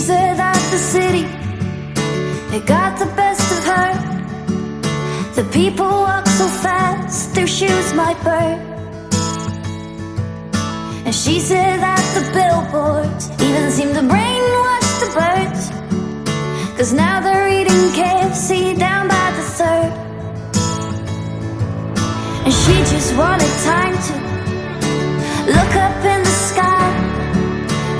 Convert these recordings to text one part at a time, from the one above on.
said that the city, it got the best of her. The people walk so fast, their shoes might burn. And she said that the billboards even seem to brainwash the birds, 'cause now they're eating KFC down by the Third. And she just wanted time to look up in the sky,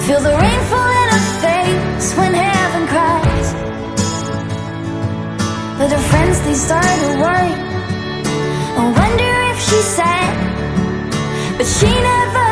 feel the rain fall in her face when heaven cries. But her friends, they started to worry and wonder if she's sad, but she never